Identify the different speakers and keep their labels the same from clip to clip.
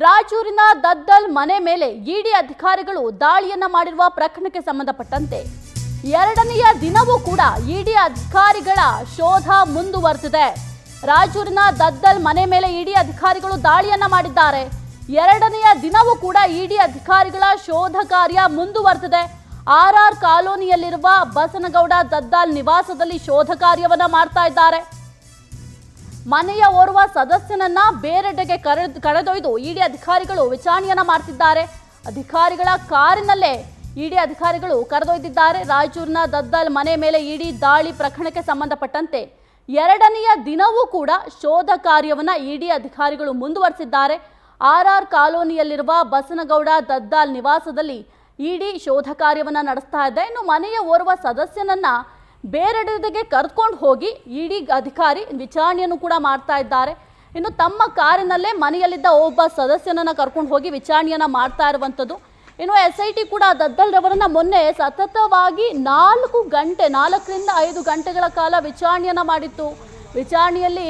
Speaker 1: ರಾಯಚೂರಿನ ದದ್ದಲ್ ಮನೆ ಮೇಲೆ ಇಡಿ ಅಧಿಕಾರಿಗಳು ದಾಳಿಯನ್ನ ಮಾಡಿರುವ ಪ್ರಕರಣಕ್ಕೆ ಸಂಬಂಧಪಟ್ಟಂತೆ ಎರಡನೆಯ ದಿನವೂ ಕೂಡ ಇಡಿ ಅಧಿಕಾರಿಗಳ ಶೋಧ ಮುಂದುವರೆದಿದೆ. ರಾಯಚೂರಿನ ದದ್ದಲ್ ಮನೆ ಮೇಲೆ ಇಡಿ ಅಧಿಕಾರಿಗಳು ದಾಳಿಯನ್ನ ಮಾಡಿದ್ದಾರೆ. ಎರಡನೆಯ ದಿನವೂ ಕೂಡ ಇಡಿ ಅಧಿಕಾರಿಗಳ ಶೋಧ ಕಾರ್ಯ ಮುಂದುವರೆದಿದೆ. ಆರ್ಆರ್ ಕಾಲೋನಿಯಲ್ಲಿರುವ ಬಸನಗೌಡ ದದ್ದಾಲ್ ನಿವಾಸದಲ್ಲಿ ಶೋಧ ಕಾರ್ಯವನ್ನ ಮಾಡ್ತಾ ಇದ್ದಾರೆ. ಮನೆಯ ಓರ್ವ ಸದಸ್ಯನನ್ನ ಬೇರೆಡೆಗೆ ಕರೆದೊಯ್ದು ಇಡಿ ಅಧಿಕಾರಿಗಳು ವಿಚಾರಣೆಯನ್ನ ಮಾಡ್ತಿದ್ದಾರೆ. ಅಧಿಕಾರಿಗಳ ಕಾರಿನಲ್ಲೇ ಇಡಿ ಅಧಿಕಾರಿಗಳು ಕರೆದೊಯ್ದಿದ್ದಾರೆ. ರಾಯಚೂರಿನ ದದ್ದಲ್ ಮನೆ ಮೇಲೆ ಇಡಿ ದಾಳಿ ಪ್ರಕರಣಕ್ಕೆ ಸಂಬಂಧಪಟ್ಟಂತೆ ಎರಡನೆಯ ದಿನವೂ ಕೂಡ ಶೋಧ ಕಾರ್ಯವನ್ನ ಇಡಿ ಅಧಿಕಾರಿಗಳು ಮುಂದುವರೆಸಿದ್ದಾರೆ. ಆರ್ಆರ್ ಕಾಲೋನಿಯಲ್ಲಿರುವ ಬಸನಗೌಡ ದದ್ದಾಲ್ ನಿವಾಸದಲ್ಲಿ ಇಡಿ ಶೋಧ ಕಾರ್ಯವನ್ನ ನಡೆಸ್ತಾ ಇದೆ. ಇನ್ನು ಮನೆಯ ಓರ್ವ ಸದಸ್ಯನನ್ನ ಬೇರೆಡೆಗೆ ಕರೆದುಕೊಂಡು ಹೋಗಿ ಇಡಿ ಅಧಿಕಾರಿ ವಿಚಾರಣೆಯನ್ನು ಕೂಡ ಮಾಡ್ತಾ ಇದ್ದಾರೆ. ಇನ್ನು ತಮ್ಮ ಕಾರಿನಲ್ಲೇ ಮನೆಯಲ್ಲಿದ್ದ ಒಬ್ಬ ಸದಸ್ಯನನ್ನ ಕರ್ಕೊಂಡು ಹೋಗಿ ವಿಚಾರಣೆಯನ್ನ ಮಾಡ್ತಾ ಇರುವಂಥದ್ದು. ಇನ್ನು SIT ಕೂಡ ದದ್ದಲ್ ರವರನ್ನ ಮೊನ್ನೆ ಸತತವಾಗಿ 4ರಿಂದ 5 ಗಂಟೆಗಳ ಕಾಲ ವಿಚಾರಣೆಯನ್ನ ಮಾಡಿತ್ತು. ವಿಚಾರಣೆಯಲ್ಲಿ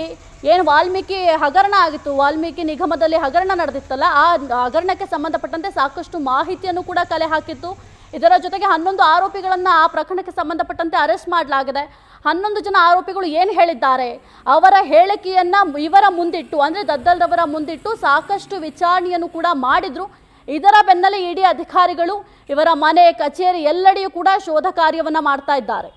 Speaker 1: ಏನು ವಾಲ್ಮೀಕಿ ಹಗರಣ ಆಗಿತ್ತು, ವಾಲ್ಮೀಕಿ ನಿಗಮದಲ್ಲಿ ಹಗರಣ ನಡೆದಿತ್ತಲ್ಲ, ಆ ಹಗರಣಕ್ಕೆ ಸಂಬಂಧಪಟ್ಟಂತೆ ಸಾಕಷ್ಟು ಮಾಹಿತಿಯನ್ನು ಕೂಡ ಕಲೆ ಹಾಕಿತ್ತು. ಇದರ ಜೊತೆಗೆ 11 ಆರೋಪಿಗಳನ್ನು ಆ ಪ್ರಕರಣಕ್ಕೆ ಸಂಬಂಧಪಟ್ಟಂತೆ ಅರೆಸ್ಟ್ ಮಾಡಲಾಗಿದೆ. 11 ಜನ ಆರೋಪಿಗಳು ಏನು ಹೇಳಿದ್ದಾರೆ, ಅವರ ಹೇಳಿಕೆಯನ್ನು ಇವರ ಮುಂದಿಟ್ಟು, ಅಂದರೆ ದದ್ದಲ್ ರವರ ಮುಂದಿಟ್ಟು ಸಾಕಷ್ಟು ವಿಚಾರಣೆಯನ್ನು ಕೂಡ ಮಾಡಿದ್ರು. ಇದರ ಬೆನ್ನಲ್ಲೇ ಇಡಿ ಅಧಿಕಾರಿಗಳು ಇವರ ಮನೆ, ಕಚೇರಿ ಎಲ್ಲೆಡೆಯೂ ಕೂಡ ಶೋಧ ಕಾರ್ಯವನ್ನು ಮಾಡ್ತಾ ಇದ್ದಾರೆ.